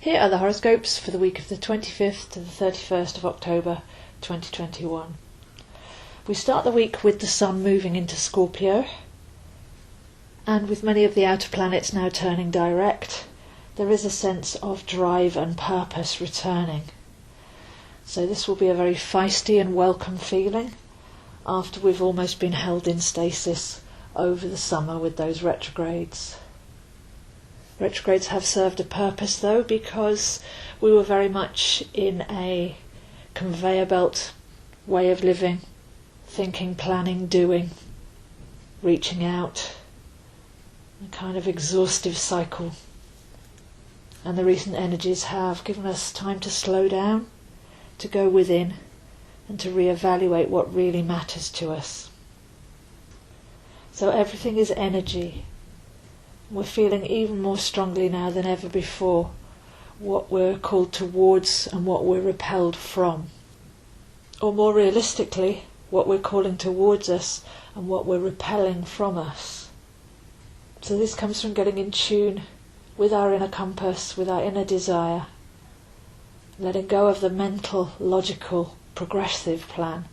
Here are the horoscopes for the week of the 25th to the 31st of October 2021. We start the week with the Sun moving into Scorpio, and with many of the outer planets now turning direct, there is a sense of drive and purpose returning. So this will be a very feisty and welcome feeling after we've almost been held in stasis over the summer with those retrogrades. Retrogrades have served a purpose though, because we were very much in a conveyor belt way of living, thinking, planning, doing, reaching out, a kind of exhaustive cycle. And the recent energies have given us time to slow down, to go within, and to reevaluate what really matters to us. So everything is energy. We're feeling even more strongly now than ever before what we're called towards and what we're repelled from. Or more realistically, what we're calling towards us and what we're repelling from us. So this comes from getting in tune with our inner compass, with our inner desire, letting go of the mental, logical, progressive plan,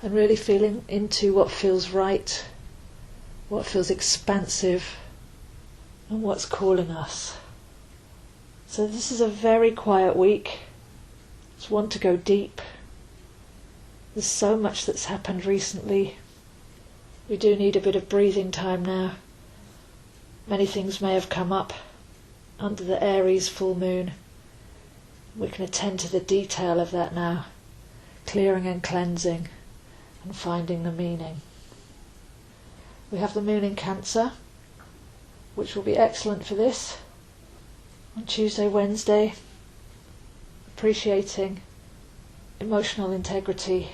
and really feeling into what feels right, what feels expansive, and what's calling us. So this is a very quiet week. It's one to go deep. There's so much that's happened recently. We do need a bit of breathing time now. Many things may have come up under the Aries full moon. We can attend to the detail of that now, clearing and cleansing and finding the meaning. We have the moon in Cancer, which will be excellent for this. On Tuesday, Wednesday, appreciating emotional integrity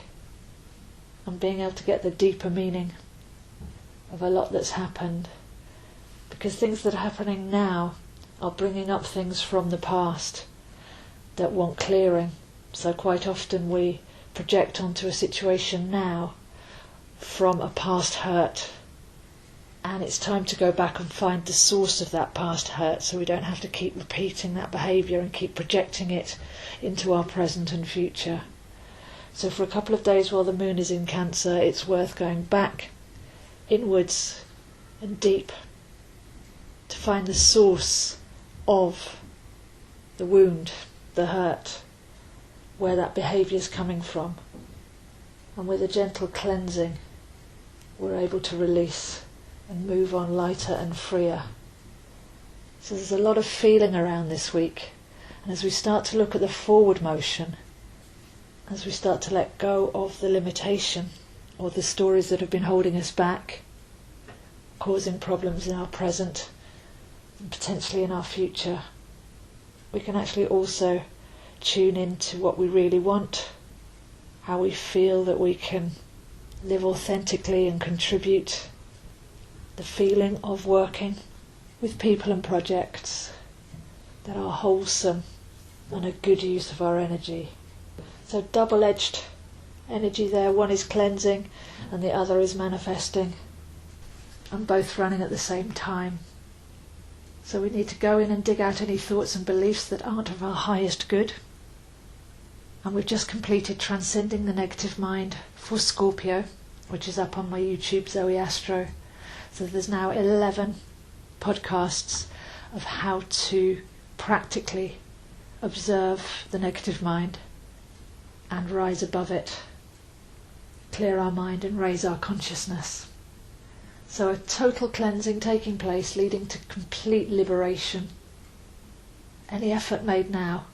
and being able to get the deeper meaning of a lot that's happened. Because things that are happening now are bringing up things from the past that want clearing. So quite often we project onto a situation now from a past hurt. And it's time to go back and find the source of that past hurt, so we don't have to keep repeating that behaviour and keep projecting it into our present and future. So for a couple of days while the moon is in Cancer, it's worth going back, inwards and deep, to find the source of the wound, the hurt, where that behaviour is coming from. And with a gentle cleansing, we're able to release and move on lighter and freer. So there's a lot of feeling around this week. And as we start to look at the forward motion, as we start to let go of the limitation or the stories that have been holding us back, causing problems in our present and potentially in our future, we can actually also tune into what we really want, how we feel that we can live authentically and contribute, the feeling of working with people and projects that are wholesome and a good use of our energy. So double-edged energy there. One is cleansing and the other is manifesting, and both running at the same time. So we need to go in and dig out any thoughts and beliefs that aren't of our highest good. And we've just completed Transcending the Negative Mind for Scorpio, which is up on my YouTube, Zoeastro. So there's now 11 podcasts of how to practically observe the negative mind and rise above it, clear our mind and raise our consciousness. So a total cleansing taking place, leading to complete liberation. Any effort made now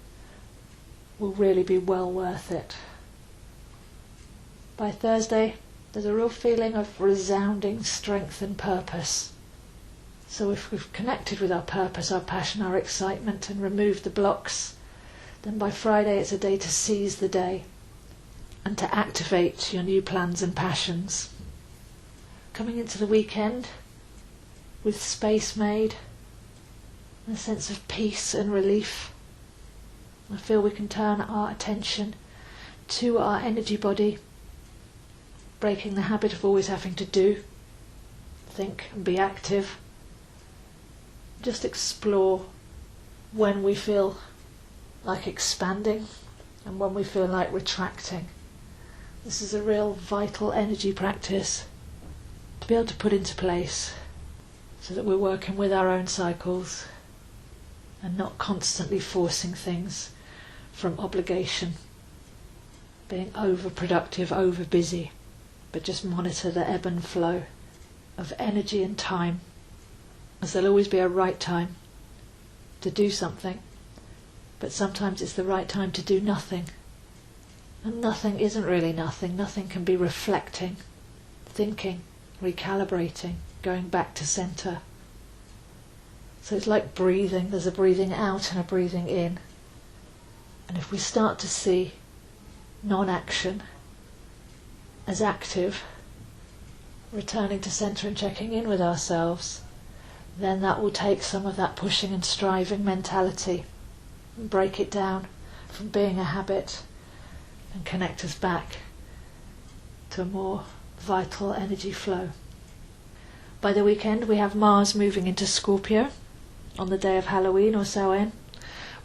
will really be well worth it. By Thursday, there's a real feeling of resounding strength and purpose. So if we've connected with our purpose, our passion, our excitement, and removed the blocks, then by Friday it's a day to seize the day and to activate your new plans and passions. Coming into the weekend with space made, and a sense of peace and relief, I feel we can turn our attention to our energy body, breaking the habit of always having to do, think and be active. Just explore when we feel like expanding and when we feel like retracting. This is a real vital energy practice to be able to put into place so that we're working with our own cycles and not constantly forcing things from obligation, being overproductive, over busy, but just monitor the ebb and flow of energy and time, as there'll always be a right time to do something, but sometimes it's the right time to do nothing. And nothing isn't really nothing. Nothing can be reflecting, thinking, recalibrating, going back to center. So it's like breathing. There's a breathing out and a breathing in. And if we start to see non-action as active, returning to center and checking in with ourselves, then that will take some of that pushing and striving mentality and break it down from being a habit and connect us back to a more vital energy flow. By the weekend we have Mars moving into Scorpio on the day of Halloween or Samhain,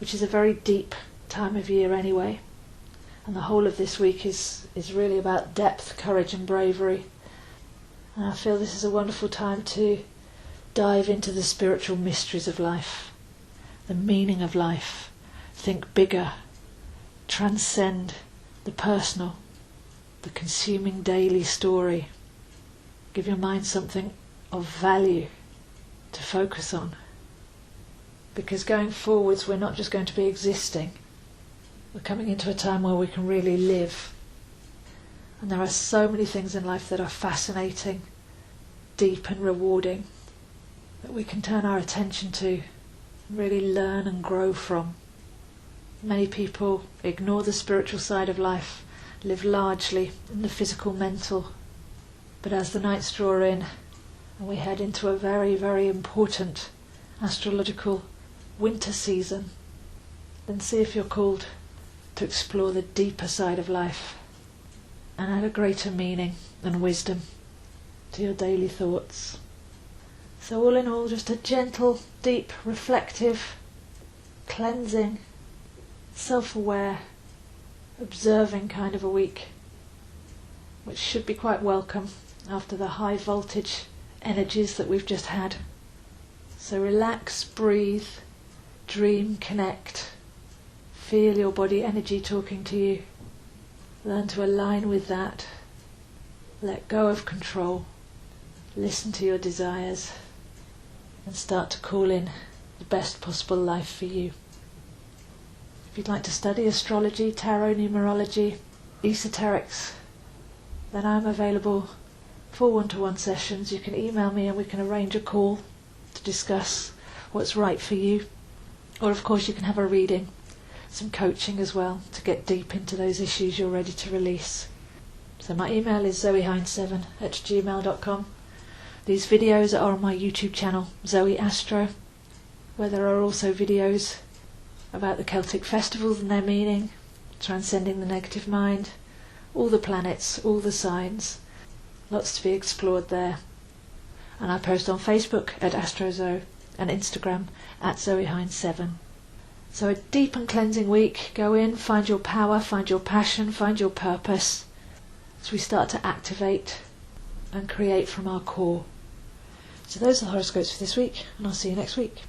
which is a very deep time of year anyway. And the whole of this week is really about depth, courage and bravery. And I feel this is a wonderful time to dive into the spiritual mysteries of life, the meaning of life, think bigger, transcend the personal, the consuming daily story. Give your mind something of value to focus on. Because going forwards we're not just going to be existing, we're coming into a time where we can really live. And there are so many things in life that are fascinating, deep and rewarding, that we can turn our attention to and really learn and grow from. Many people ignore the spiritual side of life, live largely in the physical, mental. But as the nights draw in and we head into a very, very important astrological winter season, then see if you're called to explore the deeper side of life and add a greater meaning and wisdom to your daily thoughts. So all in all, just a gentle, deep, reflective, cleansing, self-aware, observing kind of a week, which should be quite welcome after the high voltage energies that we've just had. So relax, breathe, dream, connect, feel your body energy talking to you. Learn to align with that. Let go of control. Listen to your desires and start to call in the best possible life for you. If you'd like to study astrology, tarot numerology, esoterics, then I'm available for one-to-one sessions. You can email me and we can arrange a call to discuss what's right for you. Or of course you can have a reading, some coaching as well, to get deep into those issues you're ready to release. So my email is zoeastro@gmail.com. These videos are on my YouTube channel, Zoeastro, where there are also videos about the Celtic festivals and their meaning, transcending the negative mind, all the planets, all the signs, lots to be explored there. And I post on Facebook at AstroZoe and Instagram at ZoeHines7. So a deep and cleansing week. Go in, find your power, find your passion, find your purpose, as we start to activate and create from our core. So those are the horoscopes for this week, and I'll see you next week.